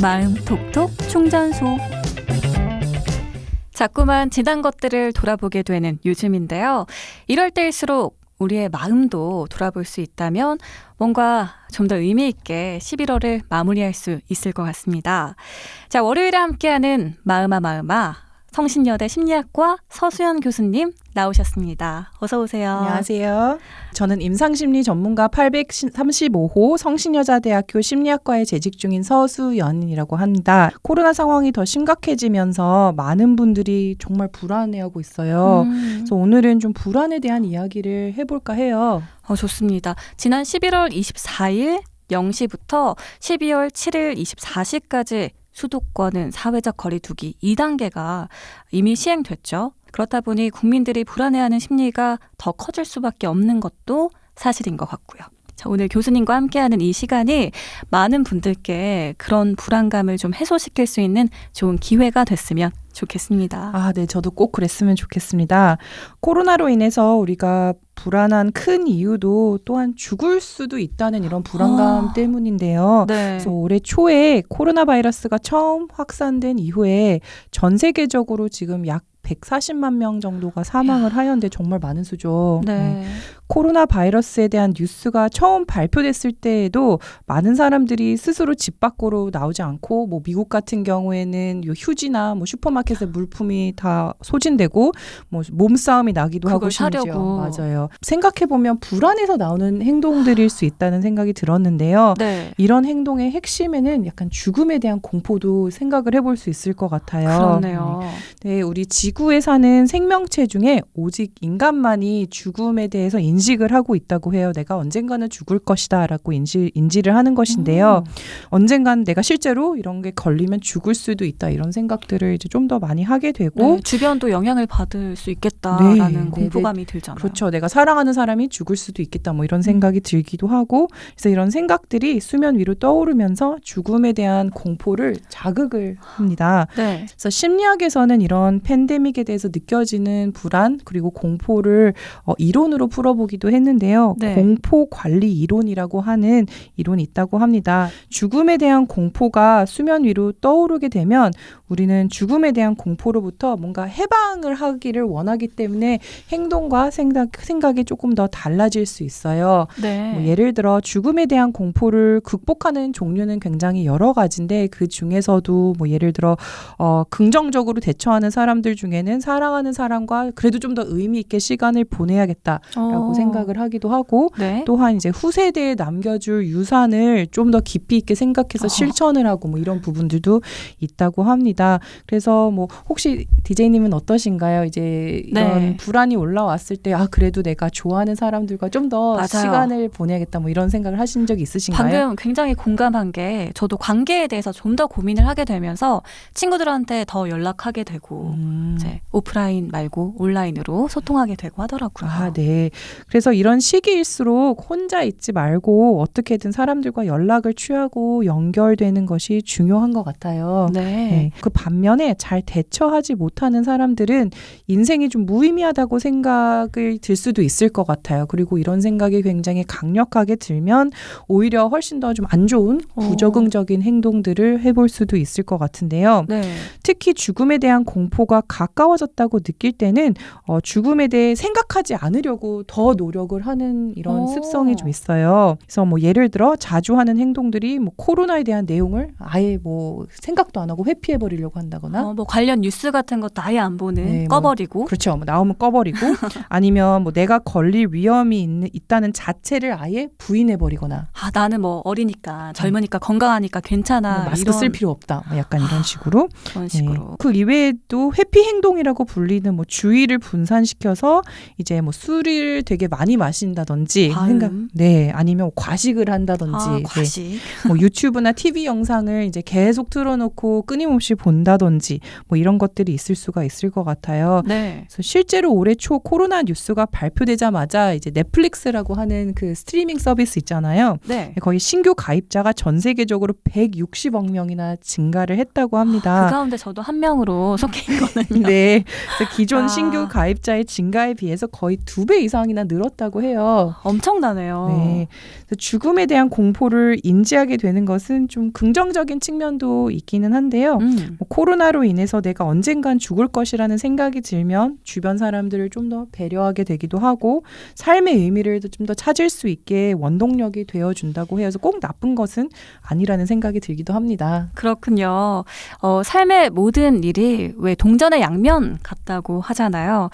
마음 톡톡 충전소. 자꾸만 지난 것들을 돌아보게 되는 요즘인데요. 이럴 때일수록 우리의 마음도 돌아볼 수 있다면 뭔가 좀 더 의미 있게 11월을 마무리할 수 있을 것 같습니다. 자, 월요일에 함께하는 마음아 마음아, 성신여대 심리학과 서수연 교수님 나오셨습니다. 어서 오세요. 안녕하세요. 저는 임상심리 전문가 835호 성신여자대학교 심리학과에 재직 중인 서수연이라고 합니다. 코로나 상황이 더 심각해지면서 많은 분들이 정말 불안해하고 있어요. 그래서 오늘은 좀 불안에 대한 이야기를 해볼까 해요. 좋습니다. 지난 11월 24일 0시부터 12월 7일 24시까지 수도권은 사회적 거리두기 2단계가 이미 시행됐죠. 그렇다 보니 국민들이 불안해하는 심리가 더 커질 수밖에 없는 것도 사실인 것 같고요. 자, 오늘 교수님과 함께하는 이 시간이 많은 분들께 그런 불안감을 좀 해소시킬 수 있는 좋은 기회가 됐으면 좋겠습니다. 네, 저도 꼭 그랬으면 좋겠습니다. 코로나로 인해서 우리가 불안한 큰 이유도 또한 죽을 수도 있다는 이런 불안감 때문인데요. 네. 그래서 올해 초에 코로나 바이러스가 처음 확산된 이후에 전 세계적으로 지금 약 140만 명 정도가 사망을 하였는데 정말 많은 수죠. 네. 코로나 바이러스에 대한 뉴스가 처음 발표됐을 때에도 많은 사람들이 스스로 집 밖으로 나오지 않고 뭐 미국 같은 경우에는 휴지나 뭐 슈퍼마켓에 물품이 다 소진되고 뭐 몸싸움이 나기도 하고 심지어 사려고. 맞아요. 생각해보면 불안해서 나오는 행동들일 수 있다는 생각이 들었는데요. 네. 이런 행동의 핵심에는 약간 죽음에 대한 공포도 생각을 해볼 수 있을 것 같아요. 그렇네요. 네, 우리 지구에 사는 생명체 중에 오직 인간만이 죽음에 대해서 인식을 하고 있다고 해요. 내가 언젠가는 죽을 것이다 라고 인지를 하는 것인데요. 언젠가는 내가 실제로 이런 게 걸리면 죽을 수도 있다 이런 생각들을 이제 좀 더 많이 하게 되고 네, 주변도 영향을 받을 수 있겠다라는 공포감이 들잖아요. 그렇죠. 내가 사랑하는 사람이 죽을 수도 있겠다 뭐 이런 생각이 들기도 하고 그래서 이런 생각들이 수면 위로 떠오르면서 죽음에 대한 공포를 자극을 합니다. 네. 그래서 심리학에서는 이런 팬데믹에 대해서 느껴지는 불안 그리고 공포를 이론으로 풀어보기도 했는데요. 네. 공포 관리 이론이라고 하는 이론이 있다고 합니다. 죽음에 대한 공포가 수면 위로 떠오르게 되면 우리는 죽음에 대한 공포로부터 뭔가 해방을 하기를 원하기 때문에 행동과 생각이 조금 더 달라질 수 있어요. 네. 뭐 예를 들어 죽음에 대한 공포를 극복하는 종류는 굉장히 여러 가지인데 그 중에서도 뭐 예를 들어 긍정적으로 대처하는 사람들 중에는 사랑하는 사람과 그래도 좀 더 의미 있게 시간을 보내야겠다라고 생각을 하기도 하고 네. 또한 이제 후세대에 남겨줄 유산을 좀 더 깊이 있게 생각해서 실천을 하고 뭐 이런 부분들도 있다고 합니다. 그래서 뭐 혹시 DJ님은 어떠신가요? 이제 이런 네. 불안이 올라왔을 때 그래도 내가 좋아하는 사람들과 좀 더 맞아요. 시간을 보내야겠다 뭐 이런 생각을 하신 적 있으신가요? 방금 굉장히 공감한 게 저도 관계에 대해서 좀 더 고민을 하게 되면서 친구들한테 더 연락하게 되고 이제 오프라인 말고 온라인으로 소통하게 되고 하더라고요. 네. 그래서 이런 시기일수록 혼자 있지 말고 어떻게든 사람들과 연락을 취하고 연결되는 것이 중요한 것 같아요. 네. 그 반면에 잘 대처하지 못하는 사람들은 인생이 좀 무의미하다고 생각을 들 수도 있을 것 같아요. 그리고 이런 생각이 굉장히 강력하게 들면 오히려 훨씬 더 좀 안 좋은 부적응적인 행동들을 해볼 수도 있을 것 같은데요. 네. 특히 죽음에 대한 공포가 가까워졌다고 느낄 때는 죽음에 대해 생각하지 않으려고 더 노력을 하는 이런 습성이 좀 있어요. 그래서 뭐 예를 들어 자주 하는 행동들이 뭐 코로나에 대한 내용을 아예 뭐 생각도 안 하고 회피해버리려고 한다거나 뭐 관련 뉴스 같은 것도 아예 안 보는 네, 꺼버리고 그렇죠. 뭐 나오면 꺼버리고 아니면 뭐 내가 걸릴 위험이 있다는 자체를 아예 부인해버리거나 나는 뭐 어리니까 젊으니까 건강하니까 괜찮아. 마스크 쓸 필요 없다. 뭐 약간 이런 식으로. 그런 식으로. 그 이외에도 회피 행동이라고 불리는 뭐 주의를 분산시켜서 이제 뭐 술을 되게 많이 마신다든지 아니면 과식을 한다든지 과식. 뭐 유튜브나 TV 영상을 이제 계속 틀어놓고 끊임없이 본다든지 뭐 이런 것들이 있을 수가 있을 것 같아요. 네. 그래서 실제로 올해 초 코로나 뉴스가 발표되자마자 이제 넷플릭스라고 하는 그 스트리밍 서비스 있잖아요. 네. 거의 신규 가입자가 전 세계적으로 160억 명이나 증가를 했다고 합니다. 그 가운데 저도 한 명으로 속해 있거든요. 네. 그래서 기존 아. 신규 가입자의 증가에 비해서 거의 2배 이상이나 늘었다고 해요. 엄청나네요. 네. 그래서 죽음에 대한 공포를 인지하게 되는 것은 좀 긍정적인 측면도 있기는 한데요. 뭐 코로나로 인해서 내가 언젠간 죽을 것이라는 생각이 들면 주변 사람들을 좀 더 배려하게 되기도 하고 삶의 의미를 좀 더 찾을 수 있게 원동력이 되어준다고 해서 꼭 나쁜 것은 아니라는 생각이 들기도 합니다. 그렇군요. 삶의 모든 일이 왜 동전의 양면 같다고 하잖아요.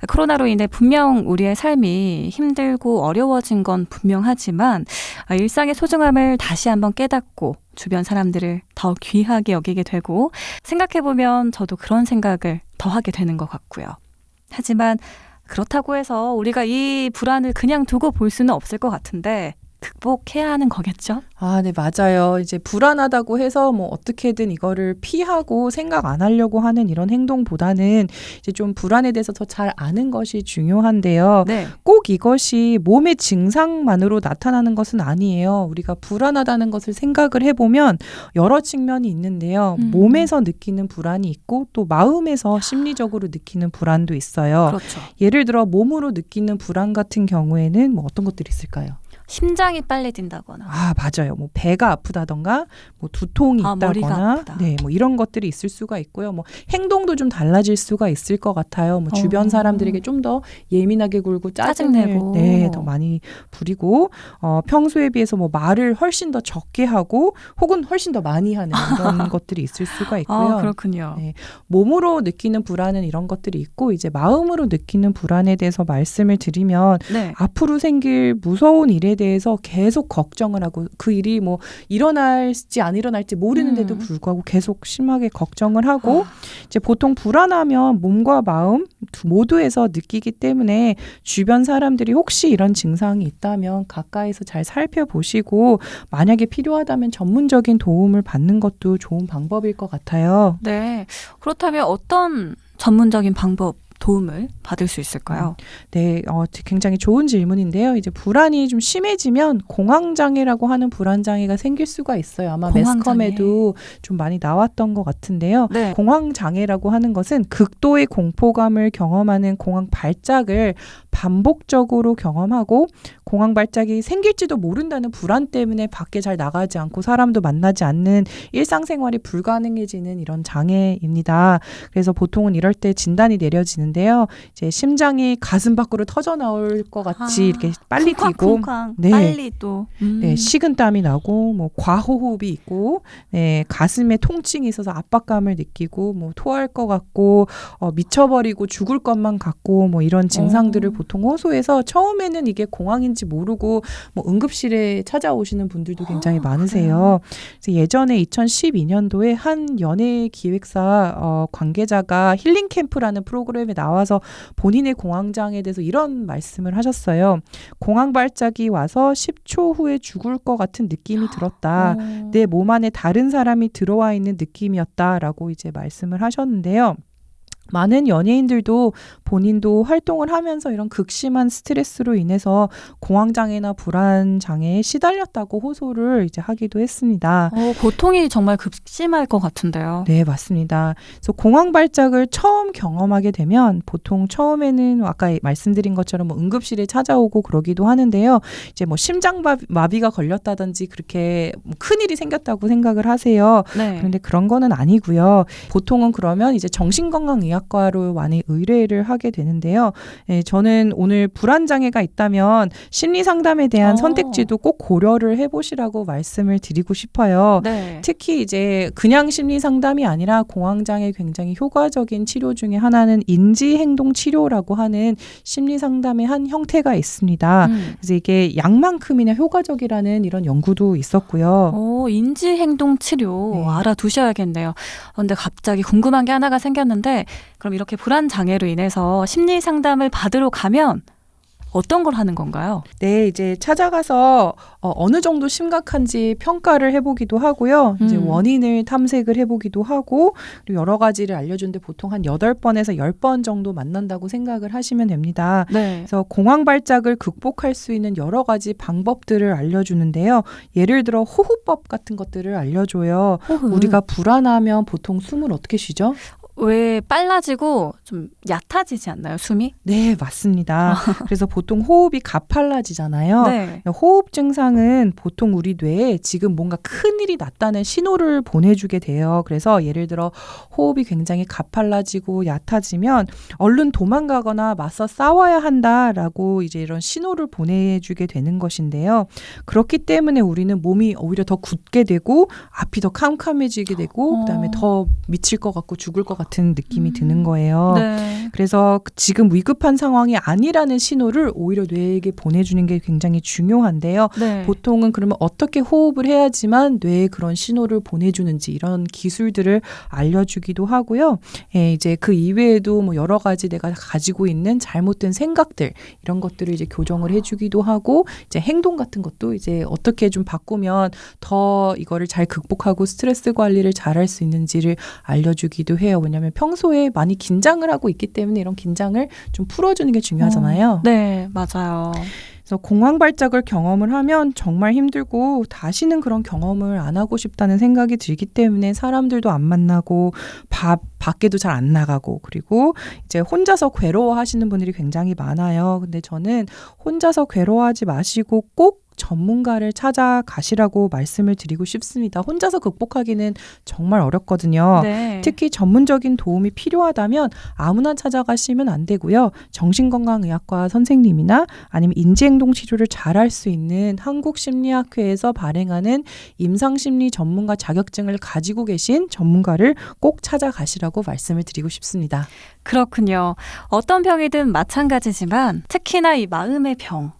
코로나로 인해 분명 우리의 삶이 힘들고 어려워진 건 분명하지만 일상의 소중함을 다시 한번 깨닫고 주변 사람들을 더 귀하게 여기게 되고 생각해보면 저도 그런 생각을 더 하게 되는 것 같고요. 하지만 그렇다고 해서 우리가 이 불안을 그냥 두고 볼 수는 없을 것 같은데 극복해야 하는 거겠죠? 아, 네, 맞아요. 이제 불안하다고 해서 뭐 어떻게든 이거를 피하고 생각 안 하려고 하는 이런 행동보다는 이제 좀 불안에 대해서 더 잘 아는 것이 중요한데요. 네. 꼭 이것이 몸의 증상만으로 나타나는 것은 아니에요. 우리가 불안하다는 것을 생각을 해보면 여러 측면이 있는데요. 몸에서 느끼는 불안이 있고 또 마음에서 심리적으로 느끼는 불안도 있어요. 그렇죠. 예를 들어 몸으로 느끼는 불안 같은 경우에는 뭐 어떤 것들이 있을까요? 심장이 빨리 뛴다거나. 아, 맞아요. 뭐 배가 아프다던가 뭐 두통이 머리가 있다거나 아프다. 네, 뭐 이런 것들이 있을 수가 있고요. 뭐 행동도 좀 달라질 수가 있을 것 같아요. 뭐 주변 사람들에게 좀 더 예민하게 굴고 짜증을 짜증내고. 네, 더 많이 부리고 평소에 비해서 뭐 말을 훨씬 더 적게 하고 혹은 훨씬 더 많이 하는 이런 것들이 있을 수가 있고요. 그렇군요. 네. 몸으로 느끼는 불안은 이런 것들이 있고 이제 마음으로 느끼는 불안에 대해서 말씀을 드리면 네. 앞으로 생길 무서운 일에 대해서 계속 걱정을 하고 그 일이 뭐 일어날지 안 일어날지 모르는데도 불구하고 계속 심하게 걱정을 하고 이제 보통 불안하면 몸과 마음 모두에서 느끼기 때문에 주변 사람들이 혹시 이런 증상이 있다면 가까이서 잘 살펴보시고 만약에 필요하다면 전문적인 도움을 받는 것도 좋은 방법일 것 같아요. 네. 그렇다면 어떤 전문적인 방법, 도움을 받을 수 있을까요? 네, 굉장히 좋은 질문인데요. 이제 불안이 좀 심해지면 공황장애라고 하는 불안장애가 생길 수가 있어요. 아마 공황장애. 매스컴에도 좀 많이 나왔던 것 같은데요. 네. 공황장애라고 하는 것은 극도의 공포감을 경험하는 공황 발작을 반복적으로 경험하고 공황 발작이 생길지도 모른다는 불안 때문에 밖에 잘 나가지 않고 사람도 만나지 않는 일상생활이 불가능해지는 이런 장애입니다. 그래서 보통은 이럴 때 진단이 내려지는데요. 이제 심장이 가슴 밖으로 터져 나올 것 같이 이렇게 빨리 뛰고 네. 빨리 또 네, 식은땀이 나고 뭐 과호흡이 있고 네, 가슴에 통증이 있어서 압박감을 느끼고 뭐 토할 것 같고 미쳐버리고 죽을 것만 같고 뭐 이런 증상들을 보통 호소해서 처음에는 이게 공황인지 모르고 뭐 응급실에 찾아오시는 분들도 굉장히 많으세요. 그래서 예전에 2012년도에 한 연예 기획사 관계자가 힐링 캠프라는 프로그램에 나와서 본인의 공황장애에 대해서 이런 말씀을 하셨어요. 공황 발작이 와서 10초 후에 죽을 것 같은 느낌이 들었다. 내 몸 안에 다른 사람이 들어와 있는 느낌이었다라고 이제 말씀을 하셨는데요. 많은 연예인들도 본인도 활동을 하면서 이런 극심한 스트레스로 인해서 공황장애나 불안장애에 시달렸다고 호소를 이제 하기도 했습니다. 고통이 정말 극심할 것 같은데요. 네, 맞습니다. 그래서 공황 발작을 처음 경험하게 되면 보통 처음에는 아까 말씀드린 것처럼 뭐 응급실에 찾아오고 그러기도 하는데요. 이제 뭐 심장마비가 걸렸다든지 그렇게 큰일이 생겼다고 생각을 하세요. 네. 그런데 그런 거는 아니고요. 보통은 그러면 이제 정신건강의학과로 많이 의뢰를 하게 되는데요. 네, 저는 오늘 불안장애가 있다면 심리상담에 대한 선택지도 꼭 고려를 해보시라고 말씀을 드리고 싶어요. 네. 특히 이제 그냥 심리상담이 아니라 공황장애 굉장히 효과적인 치료 중에 하나는 인지행동치료라고 하는 심리상담의 한 형태가 있습니다. 그래서 이게 약만큼이나 효과적이라는 이런 연구도 있었고요. 인지행동치료 네. 알아두셔야겠네요. 근데 갑자기 궁금한 게 하나가 생겼는데 그럼 이렇게 불안장애로 인해서 심리상담을 받으러 가면 어떤 걸 하는 건가요? 네, 이제 찾아가서 어느 정도 심각한지 평가를 해보기도 하고요. 이제 원인을 탐색을 해보기도 하고 그리고 여러 가지를 알려주는데 보통 한 8번에서 10번 정도 만난다고 생각을 하시면 됩니다. 네. 그래서 공황 발작을 극복할 수 있는 여러 가지 방법들을 알려주는데요. 예를 들어 호흡법 같은 것들을 알려줘요. 우리가 불안하면 보통 숨을 어떻게 쉬죠? 왜 빨라지고 좀 얕아지지 않나요, 숨이? 네, 맞습니다. 그래서 보통 호흡이 가팔라지잖아요. 네. 호흡 증상은 보통 우리 뇌에 지금 뭔가 큰일이 났다는 신호를 보내주게 돼요. 그래서 예를 들어 호흡이 굉장히 가팔라지고 얕아지면 얼른 도망가거나 맞서 싸워야 한다라고 이제 이런 신호를 보내주게 되는 것인데요. 그렇기 때문에 우리는 몸이 오히려 더 굳게 되고 앞이 더 캄캄해지게 되고 그다음에 더 미칠 것 같고 죽을 것 같은 느낌이 드는 거예요. 네. 그래서 지금 위급한 상황이 아니라는 신호를 오히려 뇌에게 보내주는 게 굉장히 중요한데요. 네. 보통은 그러면 어떻게 호흡을 해야지만 뇌에 그런 신호를 보내주는지 이런 기술들을 알려주기도 하고요. 예, 이제 그 이외에도 뭐 여러 가지 내가 가지고 있는 잘못된 생각들 이런 것들을 이제 교정을 해주기도 하고 이제 행동 같은 것도 이제 어떻게 좀 바꾸면 더 이거를 잘 극복하고 스트레스 관리를 잘할 수 있는지를 알려주기도 해요. 왜냐하면 평소에 많이 긴장을 하고 있기 때문에 이런 긴장을 좀 풀어주는 게 중요하잖아요. 네, 맞아요. 그래서 공황 발작을 경험을 하면 정말 힘들고 다시는 그런 경험을 안 하고 싶다는 생각이 들기 때문에 사람들도 안 만나고 밖에도 잘 안 나가고 그리고 이제 혼자서 괴로워하시는 분들이 굉장히 많아요. 근데 저는 혼자서 괴로워하지 마시고 꼭 전문가를 찾아가시라고 말씀을 드리고 싶습니다. 혼자서 극복하기는 정말 어렵거든요. 네. 특히 전문적인 도움이 필요하다면 아무나 찾아가시면 안 되고요. 정신건강의학과 선생님이나 아니면 인지행동 치료를 잘할 수 있는 한국심리학회에서 발행하는 임상심리 전문가 자격증을 가지고 계신 전문가를 꼭 찾아가시라고 말씀을 드리고 싶습니다. 그렇군요. 어떤 병이든 마찬가지지만 특히나 이 마음의 병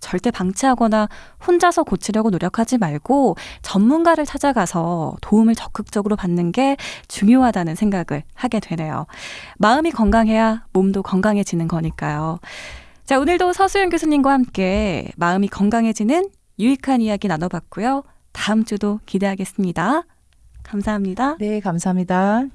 절대 방치하거나 혼자서 고치려고 노력하지 말고 전문가를 찾아가서 도움을 적극적으로 받는 게 중요하다는 생각을 하게 되네요. 마음이 건강해야 몸도 건강해지는 거니까요. 자, 오늘도 서수연 교수님과 함께 마음이 건강해지는 유익한 이야기 나눠봤고요. 다음 주도 기대하겠습니다. 감사합니다. 네, 감사합니다.